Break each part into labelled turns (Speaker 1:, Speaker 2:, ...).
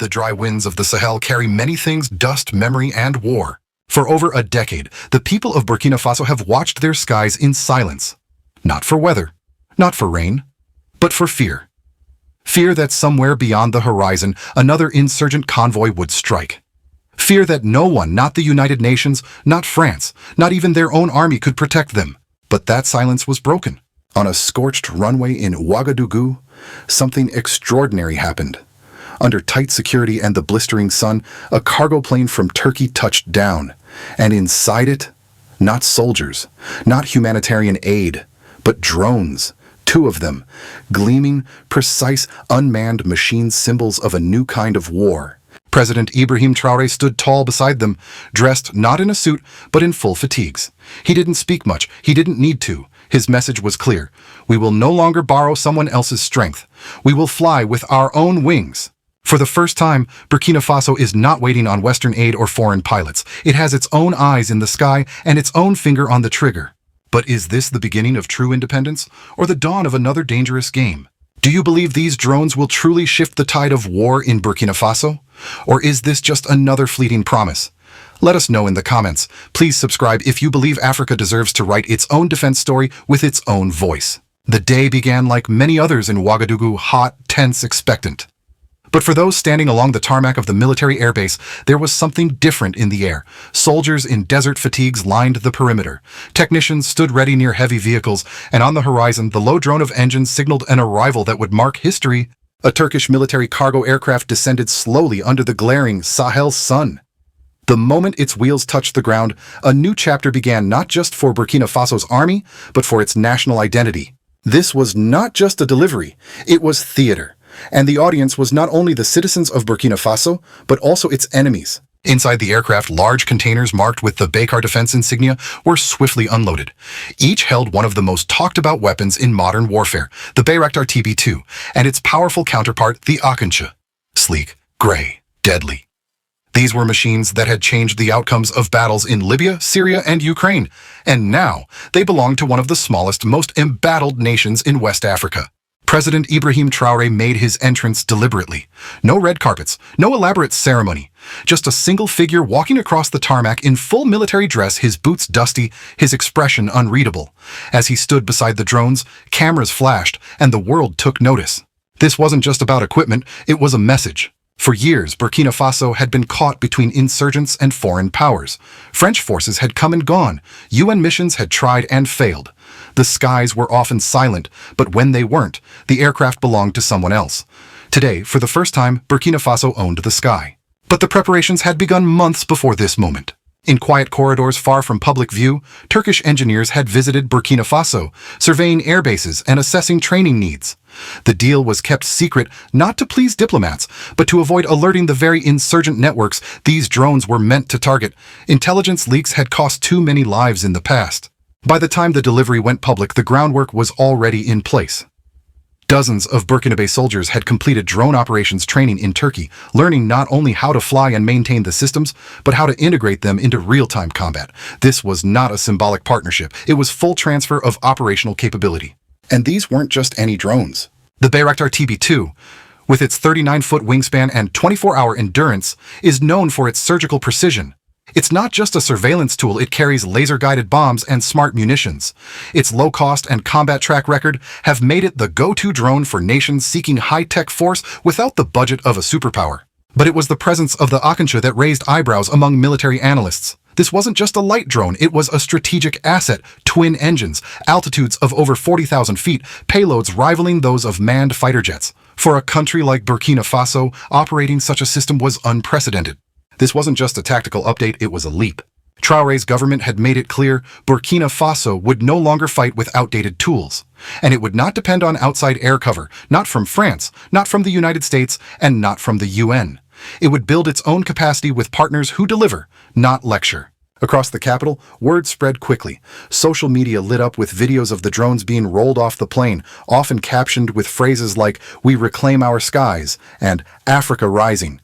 Speaker 1: The dry winds of the Sahel carry many things: dust, memory, and war. For over a decade, the people of Burkina Faso have watched their skies in silence. Not for weather, not for rain, but for fear. Fear that somewhere beyond the horizon, another insurgent convoy would strike. Fear that no one, not the United Nations, not France, not even their own army could protect them. But that silence was broken. On a scorched runway in Ouagadougou, something extraordinary happened. Under tight security and the blistering sun, a cargo plane from Turkey touched down. And inside it, not soldiers, not humanitarian aid, but drones. 2 of them, gleaming, precise, unmanned machine symbols of a new kind of war. President Ibrahim Traoré stood tall beside them, dressed not in a suit, but in full fatigues. He didn't speak much. He didn't need to. His message was clear. We will no longer borrow someone else's strength. We will fly with our own wings. For the first time, Burkina Faso is not waiting on Western aid or foreign pilots. It has its own eyes in the sky and its own finger on the trigger. But is this the beginning of true independence, or the dawn of another dangerous game? Do you believe these drones will truly shift the tide of war in Burkina Faso? Or is this just another fleeting promise? Let us know in the comments. Please subscribe if you believe Africa deserves to write its own defense story with its own voice. The day began like many others in Ouagadougou, hot, tense, expectant. But for those standing along the tarmac of the military airbase, there was something different in the air. Soldiers in desert fatigues lined the perimeter. Technicians stood ready near heavy vehicles, and on the horizon, the low drone of engines signaled an arrival that would mark history. A Turkish military cargo aircraft descended slowly under the glaring Sahel sun. The moment its wheels touched the ground, a new chapter began, not just for Burkina Faso's army, but for its national identity. This was not just a delivery, it was theater. And the audience was not only the citizens of Burkina Faso, but also its enemies. Inside the aircraft, large containers marked with the Bayraktar defense insignia were swiftly unloaded. Each held one of the most talked-about weapons in modern warfare, the Bayraktar TB2, and its powerful counterpart, the Akıncı. Sleek, gray, deadly. These were machines that had changed the outcomes of battles in Libya, Syria, and Ukraine, and now they belonged to one of the smallest, most embattled nations in West Africa. President Ibrahim Traoré made his entrance deliberately. No red carpets, no elaborate ceremony. Just a single figure walking across the tarmac in full military dress, his boots dusty, his expression unreadable. As he stood beside the drones, cameras flashed, and the world took notice. This wasn't just about equipment, it was a message. For years, Burkina Faso had been caught between insurgents and foreign powers. French forces had come and gone. UN missions had tried and failed. The skies were often silent, but when they weren't, the aircraft belonged to someone else. Today, for the first time, Burkina Faso owned the sky. But the preparations had begun months before this moment. In quiet corridors far from public view, Turkish engineers had visited Burkina Faso, surveying air bases and assessing training needs. The deal was kept secret not to please diplomats, but to avoid alerting the very insurgent networks these drones were meant to target. Intelligence leaks had cost too many lives in the past. By the time the delivery went public, the groundwork was already in place. Dozens of Burkinabe soldiers had completed drone operations training in Turkey, learning not only how to fly and maintain the systems, but how to integrate them into real-time combat. This was not a symbolic partnership. It was full transfer of operational capability. And these weren't just any drones. The Bayraktar TB2, with its 39-foot wingspan and 24-hour endurance, is known for its surgical precision. It's not just a surveillance tool, it carries laser-guided bombs and smart munitions. Its low cost and combat track record have made it the go-to drone for nations seeking high-tech force without the budget of a superpower. But it was the presence of the Akıncı that raised eyebrows among military analysts. This wasn't just a light drone, it was a strategic asset. Twin engines, altitudes of over 40,000 feet, payloads rivaling those of manned fighter jets. For a country like Burkina Faso, operating such a system was unprecedented. This wasn't just a tactical update, it was a leap. Traoré's government had made it clear Burkina Faso would no longer fight with outdated tools. And it would not depend on outside air cover, not from France, not from the United States, and not from the UN. It would build its own capacity with partners who deliver, not lecture. Across the capital, word spread quickly. Social media lit up with videos of the drones being rolled off the plane, often captioned with phrases like, "We reclaim our skies," and "Africa rising."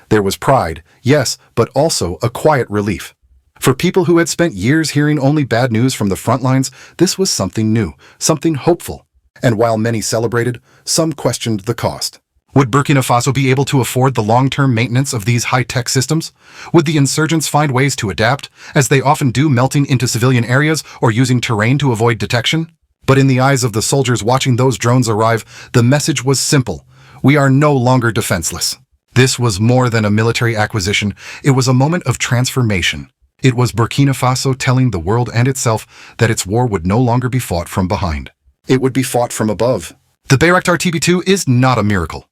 Speaker 1: There was pride, yes, but also a quiet relief. For people who had spent years hearing only bad news from the front lines, this was something new, something hopeful. And while many celebrated, some questioned the cost. Would Burkina Faso be able to afford the long-term maintenance of these high-tech systems? Would the insurgents find ways to adapt, as they often do, melting into civilian areas or using terrain to avoid detection? But in the eyes of the soldiers watching those drones arrive, the message was simple. We are no longer defenseless. This was more than a military acquisition. It was a moment of transformation. It was Burkina Faso telling the world and itself that its war would no longer be fought from behind. It would be fought from above. The Bayraktar TB2 is not a miracle.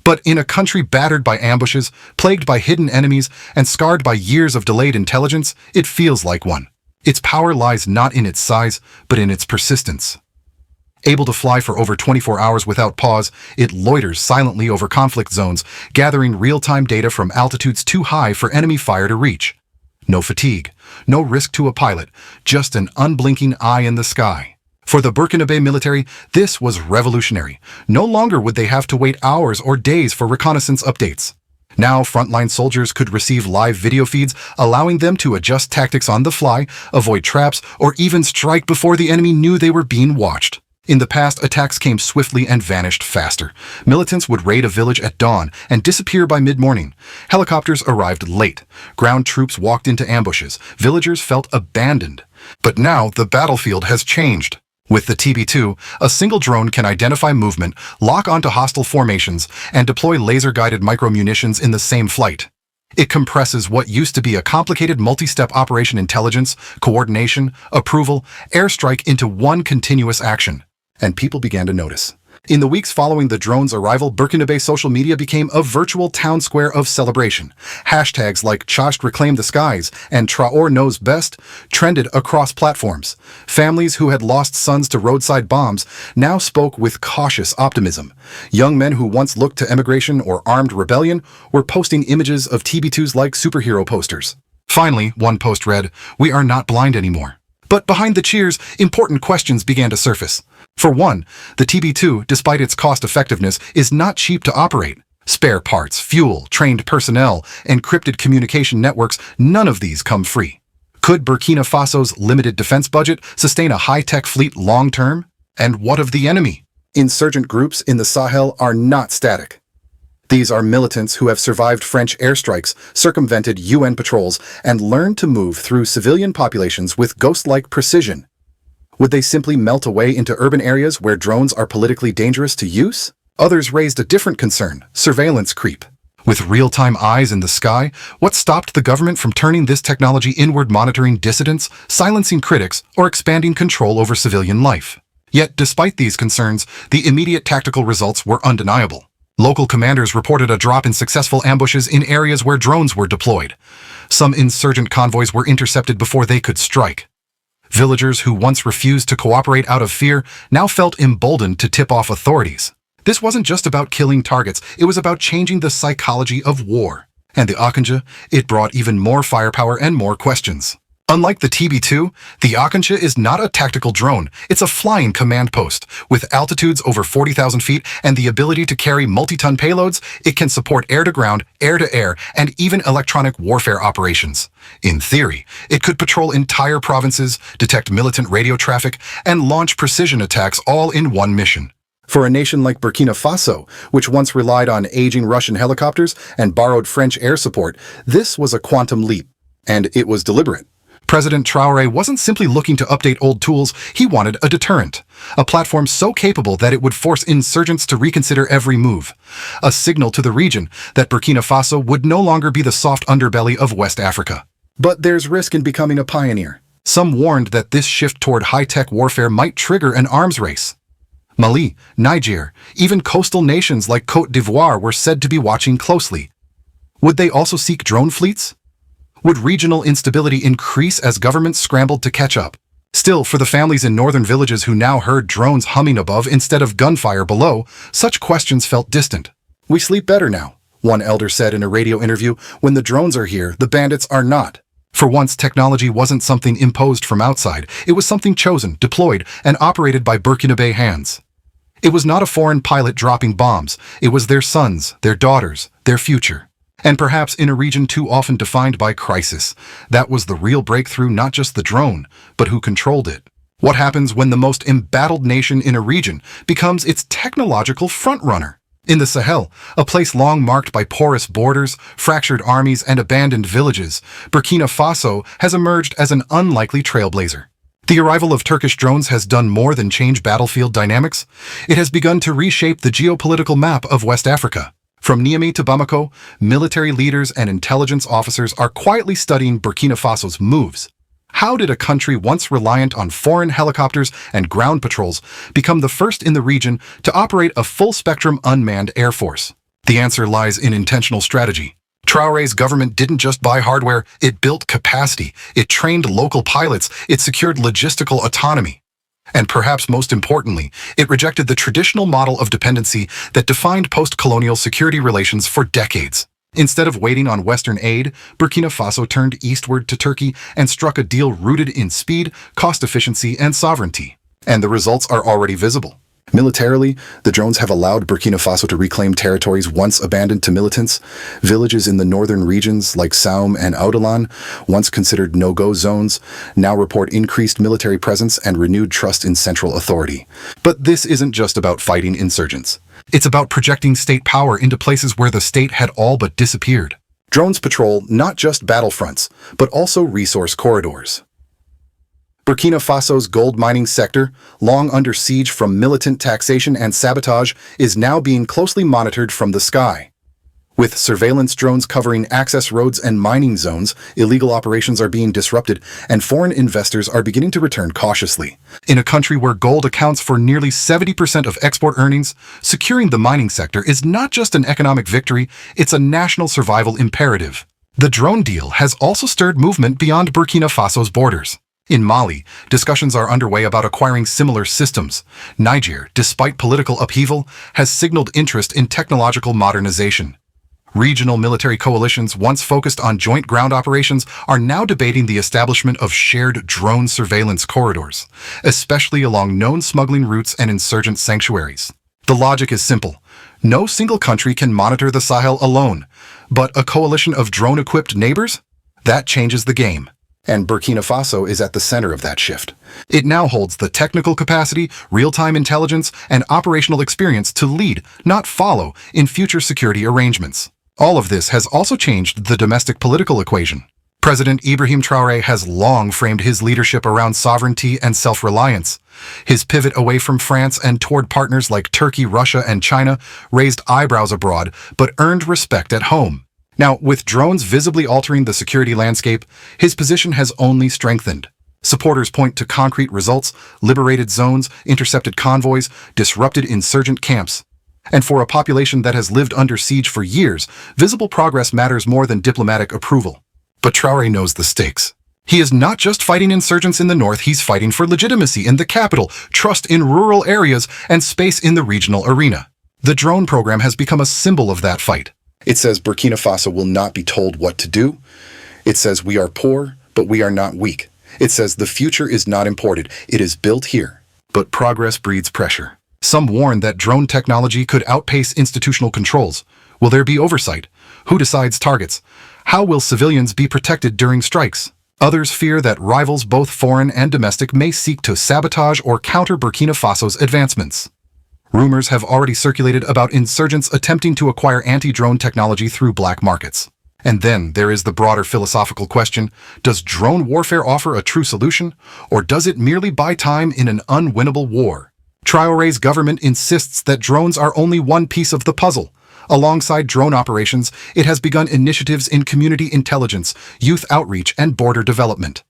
Speaker 1: But in a country battered by ambushes, plagued by hidden enemies, and scarred by years of delayed intelligence, it feels like one. Its power lies not in its size, but in its persistence. Able to fly for over 24 hours without pause, it loiters silently over conflict zones, gathering real-time data from altitudes too high for enemy fire to reach. No fatigue, no risk to a pilot, just an unblinking eye in the sky. For the Burkinabe military, this was revolutionary. No longer would they have to wait hours or days for reconnaissance updates. Now, frontline soldiers could receive live video feeds, allowing them to adjust tactics on the fly, avoid traps, or even strike before the enemy knew they were being watched. In the past, attacks came swiftly and vanished faster. Militants would raid a village at dawn and disappear by mid-morning. Helicopters arrived late. Ground troops walked into ambushes. Villagers felt abandoned. But now, the battlefield has changed. With the TB2, a single drone can identify movement, lock onto hostile formations, and deploy laser-guided micro-munitions in the same flight. It compresses what used to be a complicated multi-step operation: intelligence, coordination, approval, airstrike into one continuous action. And people began to notice. In the weeks following the drone's arrival, Burkinabe social media became a virtual town square of celebration. Hashtags like Chasht Reclaim the Skies and Traore Knows Best trended across platforms. Families who had lost sons to roadside bombs now spoke with cautious optimism. Young men who once looked to emigration or armed rebellion were posting images of TB2s like superhero posters. Finally, one post read, "We are not blind anymore." But behind the cheers, important questions began to surface. For one, the TB2, despite its cost-effectiveness, is not cheap to operate. Spare parts, fuel, trained personnel, encrypted communication networks, none of these come free. Could Burkina Faso's limited defense budget sustain a high-tech fleet long-term? And what of the enemy? Insurgent groups in the Sahel are not static. These are militants who have survived French airstrikes, circumvented UN patrols, and learned to move through civilian populations with ghost-like precision. Would they simply melt away into urban areas where drones are politically dangerous to use? Others raised a different concern: surveillance creep. With real-time eyes in the sky, what stopped the government from turning this technology inward, monitoring dissidents, silencing critics, or expanding control over civilian life? Yet, despite these concerns, the immediate tactical results were undeniable. Local commanders reported a drop in successful ambushes in areas where drones were deployed. Some insurgent convoys were intercepted before they could strike. Villagers who once refused to cooperate out of fear now felt emboldened to tip off authorities. This wasn't just about killing targets, it was about changing the psychology of war. And the Akıncı, it brought even more firepower and more questions. Unlike the TB2, the Akıncı is not a tactical drone, it's a flying command post. With altitudes over 40,000 feet and the ability to carry multi-ton payloads, it can support air-to-ground, air-to-air, and even electronic warfare operations. In theory, it could patrol entire provinces, detect militant radio traffic, and launch precision attacks all in one mission. For a nation like Burkina Faso, which once relied on aging Russian helicopters and borrowed French air support, this was a quantum leap. And it was deliberate. President Traore wasn't simply looking to update old tools, he wanted a deterrent. A platform so capable that it would force insurgents to reconsider every move. A signal to the region that Burkina Faso would no longer be the soft underbelly of West Africa. But there's risk in becoming a pioneer. Some warned that this shift toward high-tech warfare might trigger an arms race. Mali, Niger, even coastal nations like Côte d'Ivoire were said to be watching closely. Would they also seek drone fleets? Would regional instability increase as governments scrambled to catch up? Still, for the families in northern villages who now heard drones humming above instead of gunfire below, such questions felt distant. "We sleep better now," one elder said in a radio interview. "When the drones are here, the bandits are not." For once, technology wasn't something imposed from outside. It was something chosen, deployed, and operated by Burkinabe hands. It was not a foreign pilot dropping bombs. It was their sons, their daughters, their future. And perhaps in a region too often defined by crisis, that was the real breakthrough, not just the drone, but who controlled it. What happens when the most embattled nation in a region becomes its technological frontrunner? In the Sahel, a place long marked by porous borders, fractured armies, and abandoned villages, Burkina Faso has emerged as an unlikely trailblazer. The arrival of Turkish drones has done more than change battlefield dynamics. It has begun to reshape the geopolitical map of West Africa. From Niamey to Bamako, military leaders and intelligence officers are quietly studying Burkina Faso's moves. How did a country once reliant on foreign helicopters and ground patrols become the first in the region to operate a full-spectrum unmanned air force? The answer lies in intentional strategy. Traore's government didn't just buy hardware, it built capacity, it trained local pilots, it secured logistical autonomy. And perhaps most importantly, it rejected the traditional model of dependency that defined post-colonial security relations for decades. Instead of waiting on Western aid, Burkina Faso turned eastward to Turkey and struck a deal rooted in speed, cost efficiency, and sovereignty. And the results are already visible. Militarily, the drones have allowed Burkina Faso to reclaim territories once abandoned to militants. Villages in the northern regions like Saum and Ouadalan, once considered no-go zones, now report increased military presence and renewed trust in central authority. But this isn't just about fighting insurgents. It's about projecting state power into places where the state had all but disappeared. Drones patrol not just battlefronts, but also resource corridors. Burkina Faso's gold mining sector, long under siege from militant taxation and sabotage, is now being closely monitored from the sky. With surveillance drones covering access roads and mining zones, illegal operations are being disrupted, and foreign investors are beginning to return cautiously. In a country where gold accounts for nearly 70% of export earnings, securing the mining sector is not just an economic victory, it's a national survival imperative. The drone deal has also stirred movement beyond Burkina Faso's borders. In Mali, discussions are underway about acquiring similar systems. Niger, despite political upheaval, has signaled interest in technological modernization. Regional military coalitions once focused on joint ground operations are now debating the establishment of shared drone surveillance corridors, especially along known smuggling routes and insurgent sanctuaries. The logic is simple. No single country can monitor the Sahel alone, but a coalition of drone-equipped neighbors? That changes the game. And Burkina Faso is at the center of that shift. It now holds the technical capacity, real-time intelligence, and operational experience to lead, not follow, in future security arrangements. All of this has also changed the domestic political equation. President Ibrahim Traoré has long framed his leadership around sovereignty and self-reliance. His pivot away from France and toward partners like Turkey, Russia, and China raised eyebrows abroad, but earned respect at home. Now, with drones visibly altering the security landscape, his position has only strengthened. Supporters point to concrete results: liberated zones, intercepted convoys, disrupted insurgent camps. And for a population that has lived under siege for years, visible progress matters more than diplomatic approval. But Traoré knows the stakes. He is not just fighting insurgents in the north, he's fighting for legitimacy in the capital, trust in rural areas, and space in the regional arena. The drone program has become a symbol of that fight. It says Burkina Faso will not be told what to do. It says we are poor, but we are not weak. It says the future is not imported, it is built here. But progress breeds pressure. Some warn that drone technology could outpace institutional controls. Will there be oversight? Who decides targets? How will civilians be protected during strikes? Others fear that rivals, both foreign and domestic, may seek to sabotage or counter Burkina Faso's advancements. Rumors have already circulated about insurgents attempting to acquire anti-drone technology through black markets. And then there is the broader philosophical question: does drone warfare offer a true solution, or does it merely buy time in an unwinnable war? Traoré's government insists that drones are only one piece of the puzzle. Alongside drone operations, it has begun initiatives in community intelligence, youth outreach, and border development.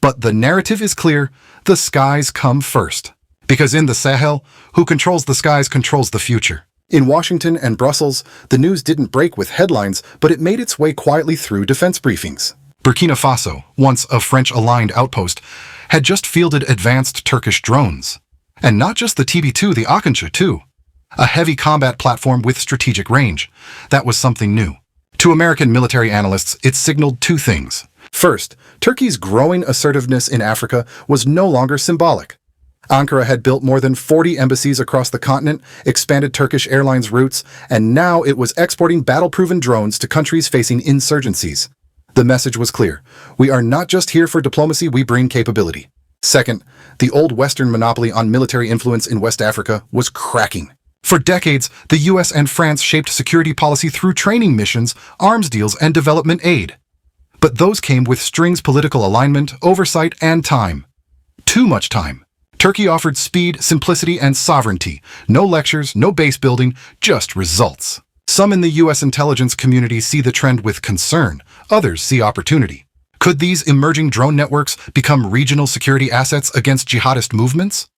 Speaker 1: But the narrative is clear: the skies come first. Because in the Sahel, who controls the skies controls the future. In Washington and Brussels, the news didn't break with headlines, but it made its way quietly through defense briefings. Burkina Faso, once a French-aligned outpost, had just fielded advanced Turkish drones. And not just the TB2, the Akıncı too. A heavy combat platform with strategic range. That was something new. To American military analysts, it signaled two things. First, Turkey's growing assertiveness in Africa was no longer symbolic. Ankara had built more than 40 embassies across the continent, expanded Turkish Airlines routes, and now it was exporting battle-proven drones to countries facing insurgencies. The message was clear: we are not just here for diplomacy, we bring capability. Second, the old Western monopoly on military influence in West Africa was cracking. For decades, the US and France shaped security policy through training missions, arms deals, and development aid. But those came with strings political alignment, oversight, and time. Too much time. Turkey offered speed, simplicity, and sovereignty. No lectures, no base building, just results. Some in the US intelligence community see the trend with concern, others see opportunity. Could these emerging drone networks become regional security assets against jihadist movements?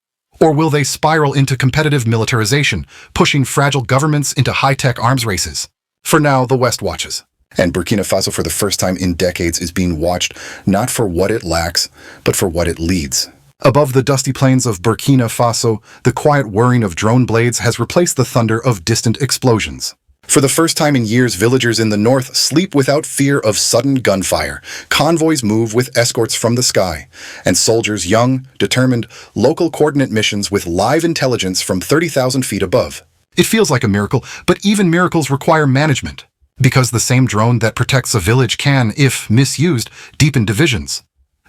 Speaker 1: Or will they spiral into competitive militarization, pushing fragile governments into high-tech arms races? For now, the West watches. And Burkina Faso, for the first time in decades, is being watched not for what it lacks, but for what it leads. Above the dusty plains of Burkina Faso, the quiet whirring of drone blades has replaced the thunder of distant explosions. For the first time in years, villagers in the north sleep without fear of sudden gunfire. Convoys move with escorts from the sky. And soldiers, young, determined, local coordinate missions with live intelligence from 30,000 feet above. It feels like a miracle, but even miracles require management. Because the same drone that protects a village can, if misused, deepen divisions.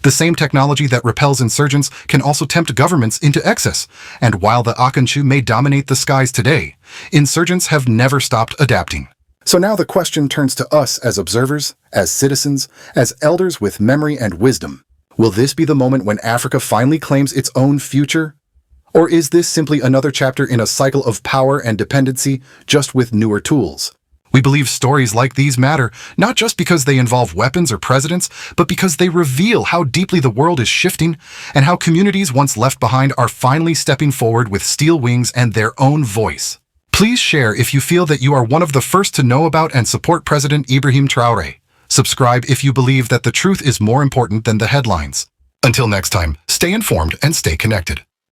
Speaker 1: The same technology that repels insurgents can also tempt governments into excess. And while the Akıncı may dominate the skies today, insurgents have never stopped adapting. So now the question turns to us as observers, as citizens, as elders with memory and wisdom. Will this be the moment when Africa finally claims its own future? Or is this simply another chapter in a cycle of power and dependency, just with newer tools? We believe stories like these matter, not just because they involve weapons or presidents, but because they reveal how deeply the world is shifting and how communities once left behind are finally stepping forward with steel wings and their own voice. Please share if you feel that you are one of the first to know about and support President Ibrahim Traoré. Subscribe if you believe that the truth is more important than the headlines. Until next time, stay informed and stay connected.